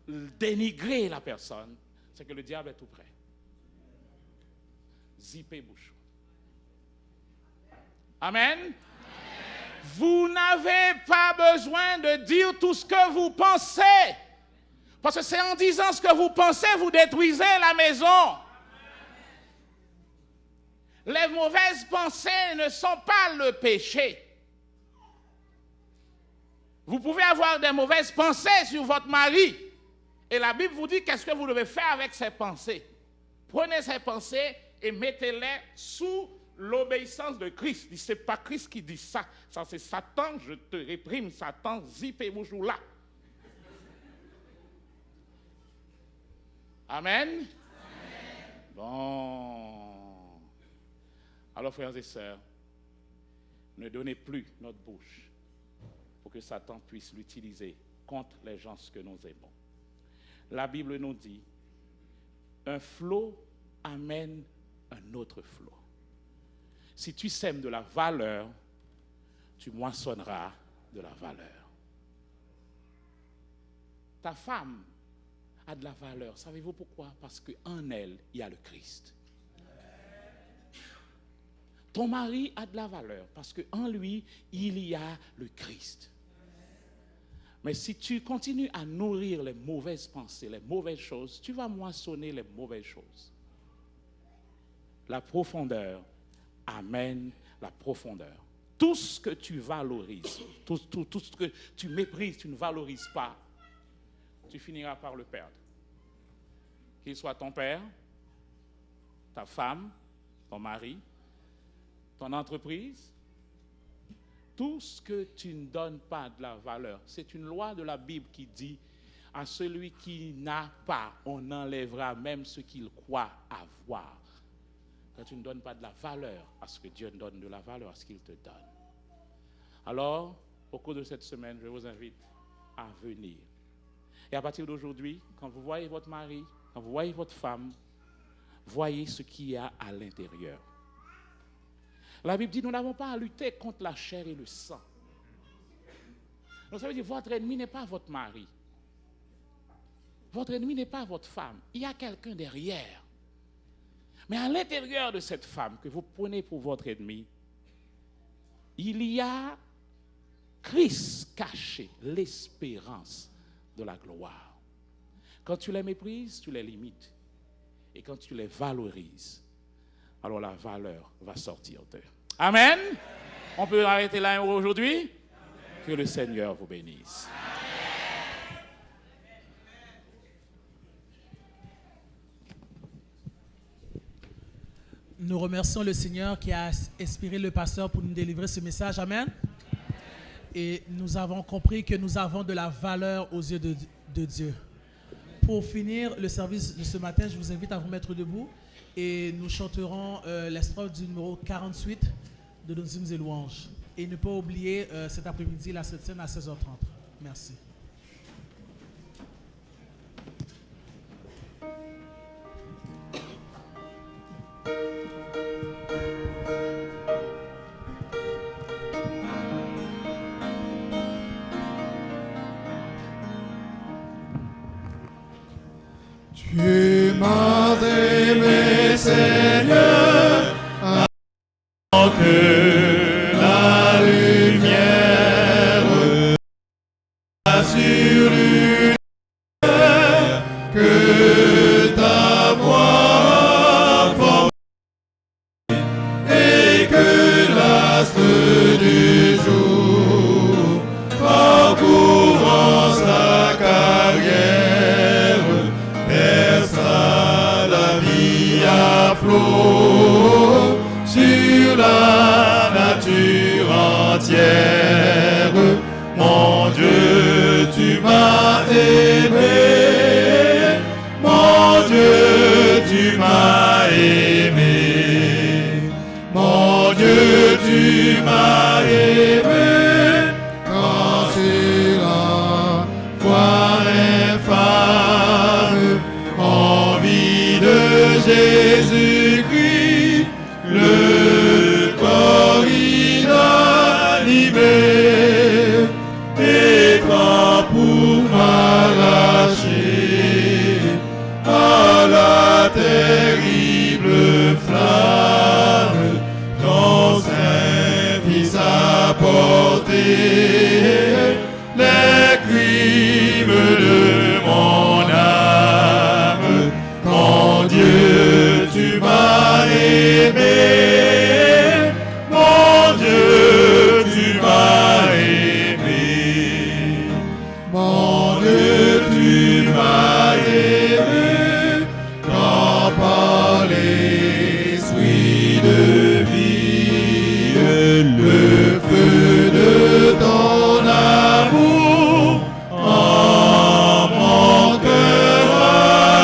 dénigrer la personne, c'est que le diable est tout prêt. Zippez bouche. Amen. Amen. Vous n'avez pas besoin de dire tout ce que vous pensez. Parce que c'est en disant ce que vous pensez, vous détruisez la maison. Les mauvaises pensées ne sont pas le péché. Vous pouvez avoir des mauvaises pensées sur votre mari. Et la Bible vous dit qu'est-ce que vous devez faire avec ces pensées. Prenez ces pensées et mettez-les sous l'obéissance de Christ. Ce n'est pas Christ qui dit ça. Ça, c'est Satan. Je te réprime, Satan. Zip et bouge là. Amen. Amen. Bon. Alors, frères et sœurs, ne donnez plus notre bouche pour que Satan puisse l'utiliser contre les gens que nous aimons. La Bible nous dit, un flot amène un autre flot. Si tu sèmes de la valeur, tu moissonneras de la valeur. Ta femme a de la valeur. Savez-vous pourquoi? Parce qu'en elle, il y a le Christ. Ton mari a de la valeur parce qu'en lui, il y a le Christ. Mais si tu continues à nourrir les mauvaises pensées, les mauvaises choses, tu vas moissonner les mauvaises choses. La profondeur amène la profondeur. Tout ce que tu valorises, tout ce que tu méprises, tu ne valorises pas, tu finiras par le perdre. Qu'il soit ton père, ta femme, ton mari, ton entreprise, tout ce que tu ne donnes pas de la valeur. C'est une loi de la Bible qui dit à celui qui n'a pas, on enlèvera même ce qu'il croit avoir. Quand tu ne donnes pas de la valeur à ce que Dieu donne de la valeur à ce qu'il te donne. Alors, au cours de cette semaine, je vous invite à venir. Et à partir d'aujourd'hui, quand vous voyez votre mari, quand vous voyez votre femme, voyez ce qu'il y a à l'intérieur. La Bible dit, nous n'avons pas à lutter contre la chair et le sang. Donc ça veut dire, votre ennemi n'est pas votre mari. Votre ennemi n'est pas votre femme. Il y a quelqu'un derrière. Mais à l'intérieur de cette femme que vous prenez pour votre ennemi, il y a Christ caché, l'espérance de la gloire. Quand tu les méprises, tu les limites. Et quand tu les valorises, alors la valeur va sortir d'eux. Amen. On peut arrêter là aujourd'hui. Que le Seigneur vous bénisse. Nous remercions le Seigneur qui a inspiré le pasteur pour nous délivrer ce message. Amen. Et nous avons compris que nous avons de la valeur aux yeux de Dieu. Pour finir le service de ce matin, je vous invite à vous mettre debout et nous chanterons l'estrophe du numéro 48 de nos hymnes et louanges. Et ne pas oublier cet après-midi la Sainte Seine à 16h30. Merci. Tu m'as aimé, Seigneur, avant que la lumière sur une terre, que ta voix forte et que l'astre du jour parcourant sa carrière versa la vie à flot sur la nature entière. Mon Dieu, tu m'as aimé. Mon Dieu, tu m'as aimé. Mon Dieu, tu m'as aimé. Quand sur la voie infâme, en vie de Jésus-Christ, le corps inanimé, et quand pour m'arracher à la terrible flamme, ton Saint-Fils a porté les crimes de mon âme. Mon Dieu, tu m'as aimé. Mon Dieu, tu m'as aimé. Mon Dieu, tu m'as aimé. Quand par l'esprit de vie, le feu de ton amour en mon cœur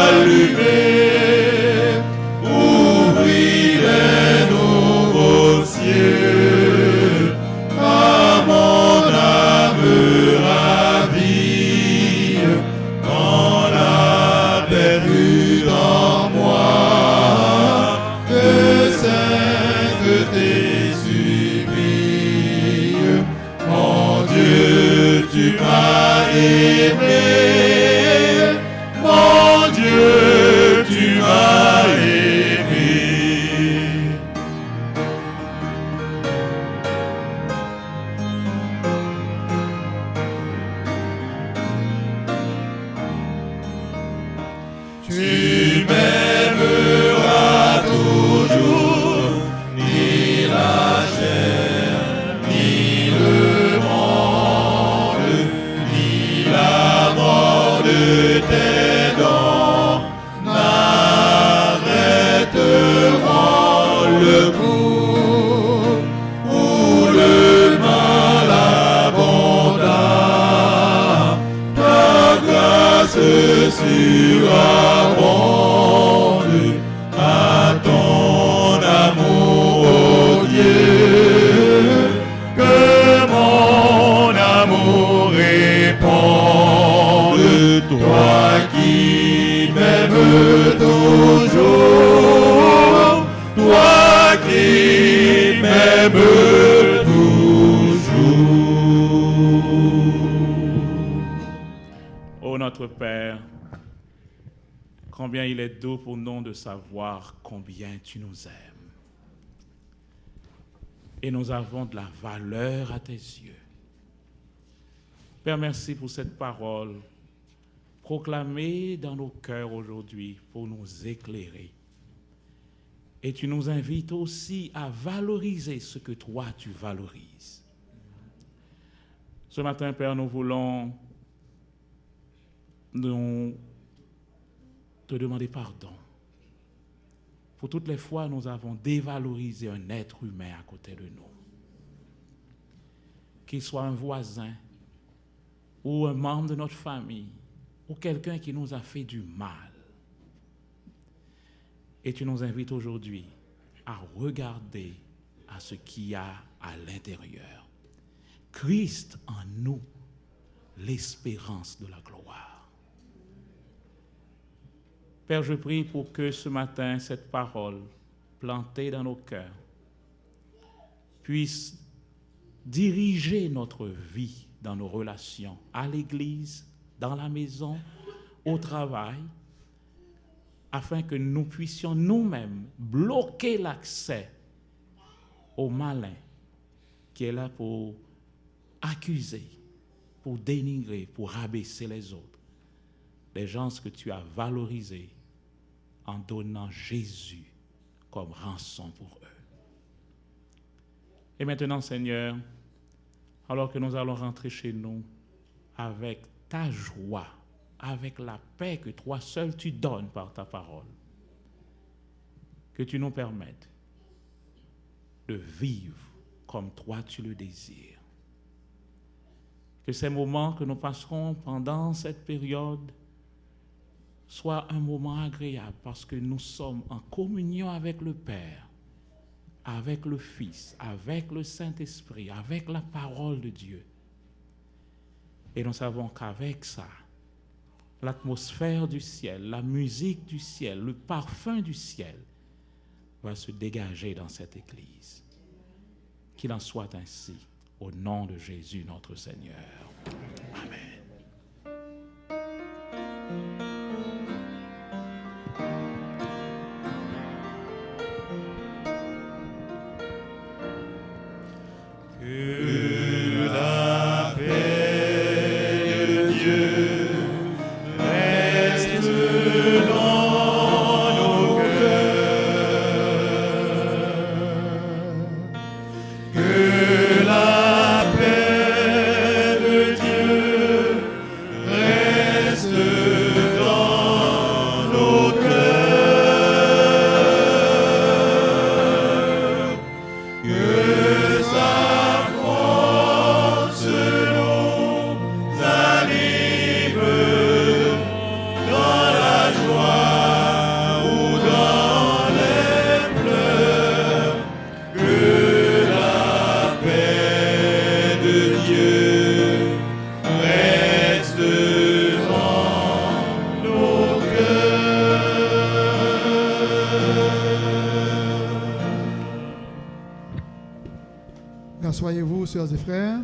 allumé, ouvrit les notre Père, combien il est doux pour nous de savoir combien tu nous aimes. Et nous avons de la valeur à tes yeux. Père, merci pour cette parole proclamée dans nos cœurs aujourd'hui pour nous éclairer. Et tu nous invites aussi à valoriser ce que toi tu valorises. Ce matin, Père, nous voulons te demander pardon pour toutes les fois où nous avons dévalorisé un être humain à côté de nous. Qu'il soit un voisin ou un membre de notre famille ou quelqu'un qui nous a fait du mal. Et tu nous invites aujourd'hui à regarder à ce qu'il y a à l'intérieur. Christ en nous, l'espérance de la gloire. Père, je prie pour que ce matin, cette parole plantée dans nos cœurs puisse diriger notre vie dans nos relations, à l'église, dans la maison, au travail, afin que nous puissions nous-mêmes bloquer l'accès au malin qui est là pour accuser, pour dénigrer, pour rabaisser les autres. Les gens que tu as valorisés en donnant Jésus comme rançon pour eux. Et maintenant, Seigneur, alors que nous allons rentrer chez nous avec ta joie, avec la paix que toi seul tu donnes par ta parole, que tu nous permettes de vivre comme toi tu le désires. Que ces moments que nous passerons pendant cette période soient un moment agréable parce que nous sommes en communion avec le Père, avec le Fils, avec le Saint-Esprit, avec la parole de Dieu. Et nous savons qu'avec ça, l'atmosphère du ciel, la musique du ciel, le parfum du ciel va se dégager dans cette Église. Qu'il en soit ainsi, au nom de Jésus notre Seigneur. Amen. Que la paix de Dieu reste dans nos cœurs. Que la paix de Dieu reste dans nos cœurs. Que sa force nous anime dans la joie ou dans les pleurs. Que la paix de Dieu reste dans nos cœurs. Rassoyez-vous, sœurs et frères,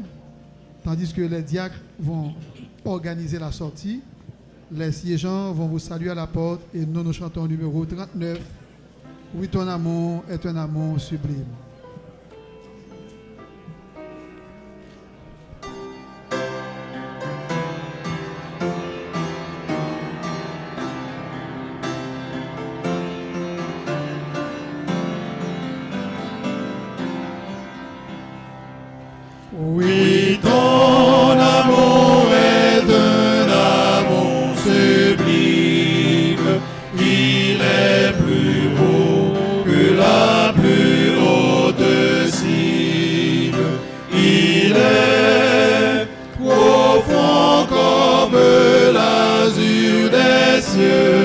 tandis que les diacres vont organiser la sortie. Les siégeants vont vous saluer à la porte et nous chantons numéro 39. Oui, ton amour est un amour sublime. Oui, ton amour est un amour sublime. Il est plus beau que la plus haute cime. Il est profond comme l'azur des cieux.